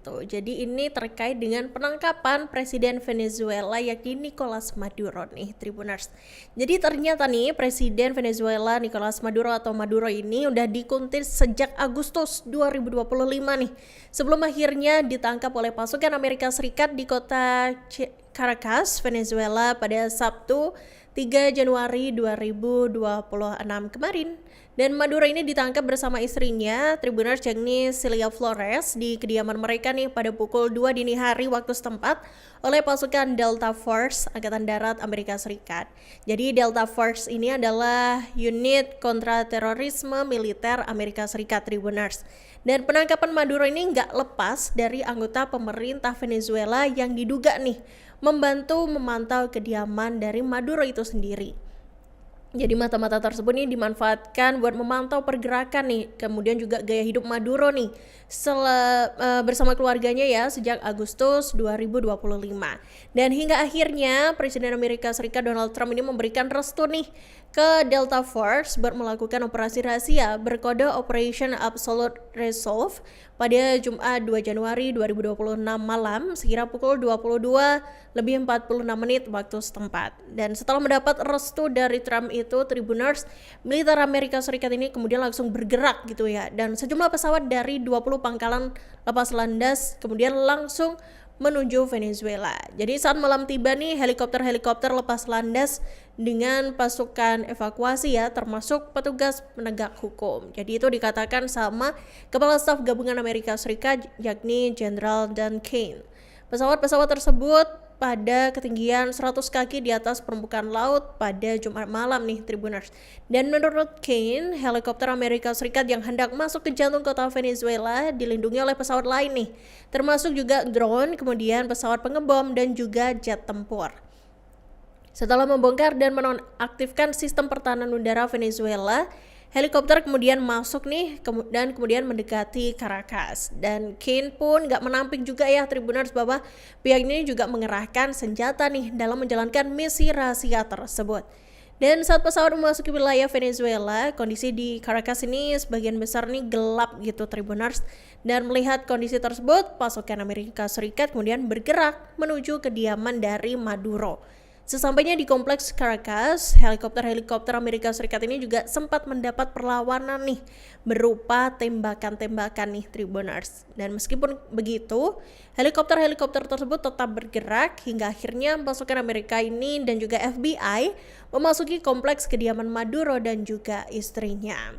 tuh. Jadi ini terkait dengan penangkapan Presiden Venezuela yakni Nicolas Maduro nih, Tribuners. Jadi ternyata nih Presiden Venezuela Nicolas Maduro atau Maduro ini udah dikuntit sejak Agustus 2025 nih. Sebelum akhirnya ditangkap oleh pasukan Amerika Serikat di kota Caracas, Venezuela pada Sabtu 3 Januari 2026 kemarin. Dan Maduro ini ditangkap bersama istrinya, Tribuners yakni Celia Flores, di kediaman mereka nih pada pukul 2 dini hari waktu setempat oleh pasukan Delta Force Angkatan Darat Amerika Serikat. Jadi Delta Force ini adalah unit kontraterorisme militer Amerika Serikat, Tribuners. Dan penangkapan Maduro ini nggak lepas dari anggota pemerintah Venezuela yang diduga nih membantu memantau kediaman dari Maduro itu sendiri. Jadi mata-mata tersebut nih dimanfaatkan buat memantau pergerakan nih, kemudian juga gaya hidup Maduro nih bersama keluarganya ya sejak Agustus 2025. Dan hingga akhirnya Presiden Amerika Serikat Donald Trump ini memberikan restu nih ke Delta Force buat melakukan operasi rahasia berkode Operation Absolute Resolve pada Jumat 2 Januari 2026 malam sekira pukul 22:46 waktu setempat. Dan setelah mendapat restu dari Trump itu, Tribuners, militer Amerika Serikat ini kemudian langsung bergerak gitu ya. Dan sejumlah pesawat dari 20 pangkalan lepas landas kemudian langsung menuju Venezuela. Jadi saat malam tiba nih helikopter lepas landas dengan pasukan evakuasi ya, termasuk petugas penegak hukum. Jadi itu dikatakan sama Kepala Staf Gabungan Amerika Serikat yakni Jenderal Dan Kane. Pesawat-pesawat tersebut pada ketinggian 100 kaki di atas permukaan laut pada Jumat malam nih, Tribuners. Dan menurut Kane, helikopter Amerika Serikat yang hendak masuk ke jantung kota Venezuela dilindungi oleh pesawat lain nih, termasuk juga drone, kemudian pesawat pengebom dan juga jet tempur. Setelah membongkar dan menonaktifkan sistem pertahanan udara Venezuela, helikopter kemudian masuk nih dan kemudian mendekati Caracas. Dan Kane pun gak menampik juga ya, Tribuners, bahwa pihak ini juga mengerahkan senjata nih dalam menjalankan misi rahasia tersebut. Dan saat pesawat memasuki wilayah Venezuela, kondisi di Caracas ini sebagian besar nih gelap gitu, Tribuners. Dan melihat kondisi tersebut, pasukan Amerika Serikat kemudian bergerak menuju kediaman dari Maduro. Sesampainya di kompleks Caracas, helikopter Amerika Serikat ini juga sempat mendapat perlawanan nih berupa tembakan-tembakan nih, Tribuners. Dan meskipun begitu, helikopter tersebut tetap bergerak hingga akhirnya pasukan Amerika ini dan juga FBI memasuki kompleks kediaman Maduro dan juga istrinya.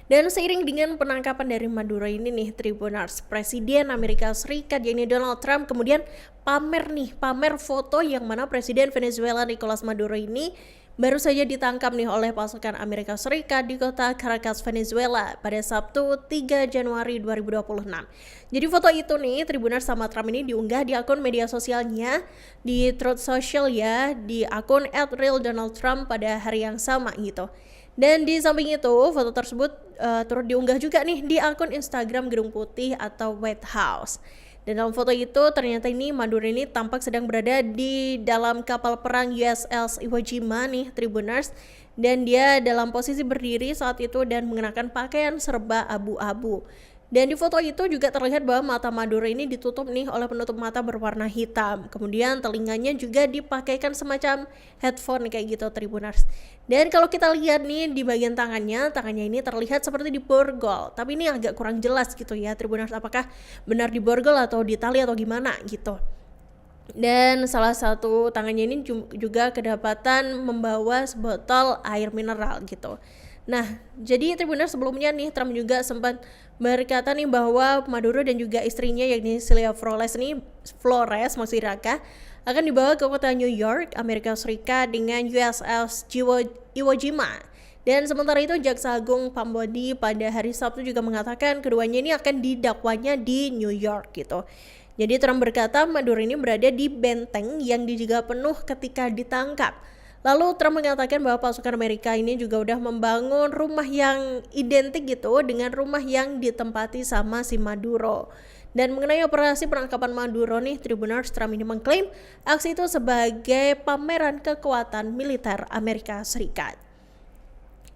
Dan seiring dengan penangkapan dari Maduro ini nih, Tribuners, Presiden Amerika Serikat yakni Donald Trump kemudian pamer foto yang mana Presiden Venezuela Nicolas Maduro ini baru saja ditangkap nih oleh pasukan Amerika Serikat di kota Caracas, Venezuela pada Sabtu 3 Januari 2026. Jadi foto itu nih, Tribuners, sama Trump ini diunggah di akun media sosialnya di Truth Social ya, di akun @realdonaldtrump pada hari yang sama gitu. Dan di samping itu, foto tersebut turut diunggah juga nih di akun Instagram Gedung Putih atau White House. Dan dalam foto itu ternyata ini Maduro ini tampak sedang berada di dalam kapal perang USS Iwo Jima nih, Tribuners. Dan dia dalam posisi berdiri saat itu dan mengenakan pakaian serba abu-abu. Dan di foto itu juga terlihat bahwa mata Maduro ini ditutup nih oleh penutup mata berwarna hitam. Kemudian telinganya juga dipakaikan semacam headphone kayak gitu, Tribuners. Dan kalau kita lihat nih di bagian tangannya ini terlihat seperti diborgol. Tapi ini agak kurang jelas gitu ya, Tribuners, apakah benar diborgol atau ditali atau gimana gitu. Dan salah satu tangannya ini juga kedapatan membawa sebotol air mineral gitu. Nah, jadi Tribuners, sebelumnya nih Trump juga sempat berkata nih bahwa Maduro dan juga istrinya yakni Celia Flores akan dibawa ke kota New York, Amerika Serikat dengan USS Iwo Jima. Dan sementara itu Jaksa Agung Pambodi pada hari Sabtu juga mengatakan keduanya ini akan didakwanya di New York gitu. Jadi Trump berkata Maduro ini berada di benteng yang dijaga penuh ketika ditangkap. Lalu Trump mengatakan bahwa pasukan Amerika ini juga udah membangun rumah yang identik gitu dengan rumah yang ditempati sama si Maduro. Dan mengenai operasi penangkapan Maduro nih, Tribuners, Trump ini mengklaim aksi itu sebagai pameran kekuatan militer Amerika Serikat.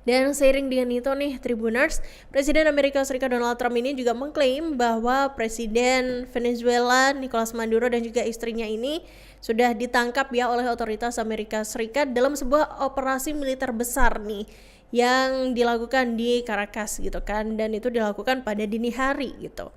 Dan seiring dengan itu nih Tribuners, Presiden Amerika Serikat Donald Trump ini juga mengklaim bahwa Presiden Venezuela Nicolas Maduro dan juga istrinya ini sudah ditangkap ya oleh otoritas Amerika Serikat dalam sebuah operasi militer besar nih yang dilakukan di Caracas gitu kan, dan itu dilakukan pada dini hari gitu.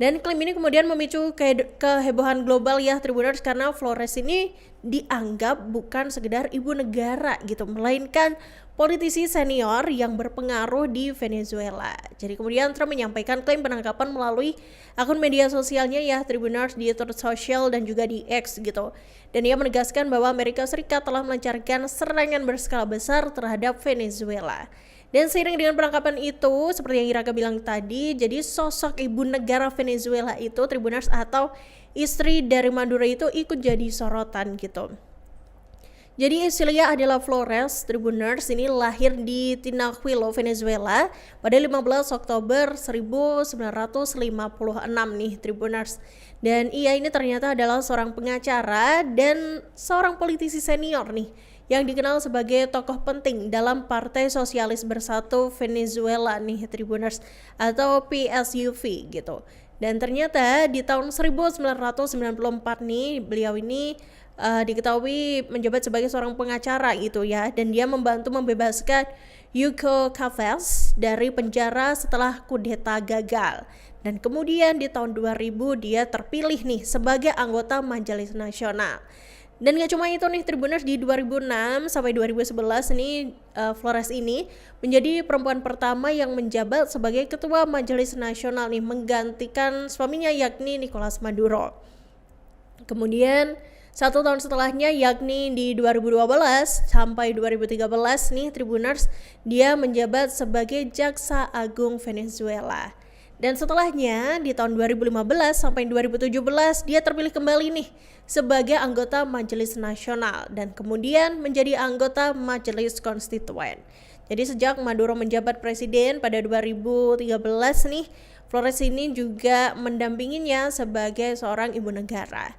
Dan klaim ini kemudian memicu kehebohan global ya Tribuners, karena Flores ini dianggap bukan sekedar ibu negara gitu, melainkan politisi senior yang berpengaruh di Venezuela. Jadi kemudian Trump menyampaikan klaim penangkapan melalui akun media sosialnya ya Tribuners, di Truth Social dan juga di X gitu. Dan ia menegaskan bahwa Amerika Serikat telah melancarkan serangan berskala besar terhadap Venezuela. Dan seiring dengan penangkapan itu, seperti yang Iraka bilang tadi, jadi sosok ibu negara Venezuela itu, Tribuners, atau istri dari Maduro itu ikut jadi sorotan gitu. Jadi Cecilia Adela Flores, Tribuners, ini lahir di Tinajuelo, Venezuela pada 15 Oktober 1956 nih Tribuners. Dan ia ini ternyata adalah seorang pengacara dan seorang politisi senior nih, yang dikenal sebagai tokoh penting dalam Partai Sosialis Bersatu Venezuela nih Tribuners, atau PSUV gitu. Dan ternyata di tahun 1994 nih beliau ini diketahui menjabat sebagai seorang pengacara gitu ya, dan dia membantu membebaskan Hugo Chavez dari penjara setelah kudeta gagal. Dan kemudian di tahun 2000 dia terpilih nih sebagai anggota Majelis Nasional. Dan gak cuma itu nih Tribuners, di 2006 sampai 2011 ini Flores ini menjadi perempuan pertama yang menjabat sebagai ketua Majelis Nasional nih, menggantikan suaminya yakni Nicolas Maduro. Kemudian 1 tahun setelahnya yakni di 2012 sampai 2013 nih Tribuners, dia menjabat sebagai Jaksa Agung Venezuela. Dan setelahnya di tahun 2015 sampai 2017 dia terpilih kembali nih sebagai anggota Majelis Nasional dan kemudian menjadi anggota Majelis Konstituen. Jadi sejak Maduro menjabat presiden pada 2013 nih, Flores ini juga mendampinginya sebagai seorang ibu negara.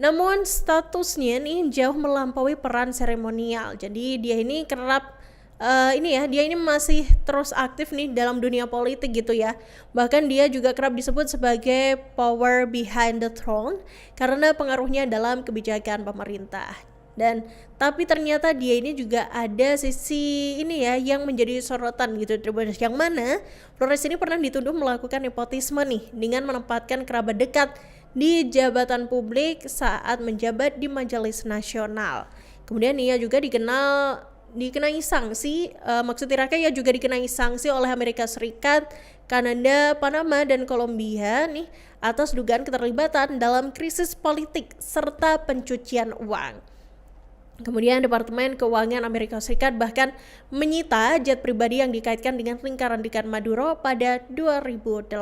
Namun statusnya nih jauh melampaui peran seremonial. Jadi dia ini kerap dia ini masih terus aktif nih dalam dunia politik gitu ya. Bahkan dia juga kerap disebut sebagai power behind the throne karena pengaruhnya dalam kebijakan pemerintah. Dan tapi ternyata dia ini juga ada sisi ini ya yang menjadi sorotan gitu Tribuners, yang mana Flores ini pernah dituduh melakukan nepotisme nih dengan menempatkan kerabat dekat di jabatan publik saat menjabat di Majelis Nasional. Kemudian ia juga dikenai sanksi, ia juga dikenai sanksi oleh Amerika Serikat, Kanada, Panama, dan Kolombia nih atas dugaan keterlibatan dalam krisis politik serta pencucian uang. Kemudian Departemen Keuangan Amerika Serikat bahkan menyita jet pribadi yang dikaitkan dengan lingkaran dekat Maduro pada 2018.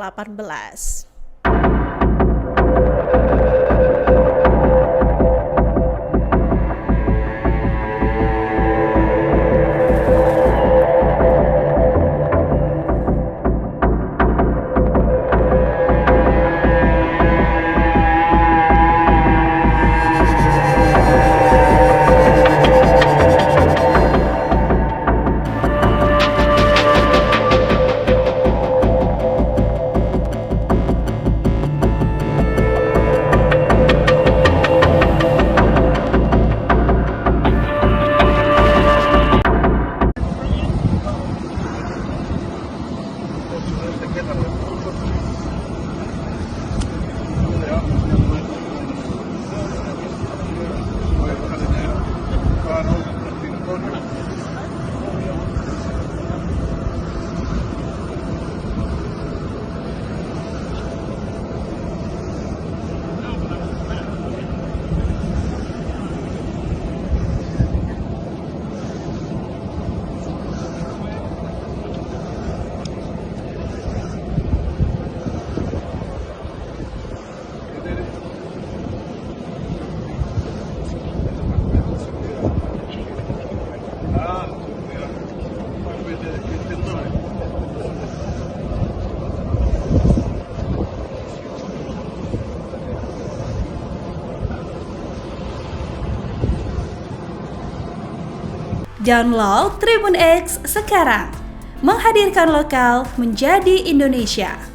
Download Tribun X sekarang, menghadirkan lokal menjadi Indonesia.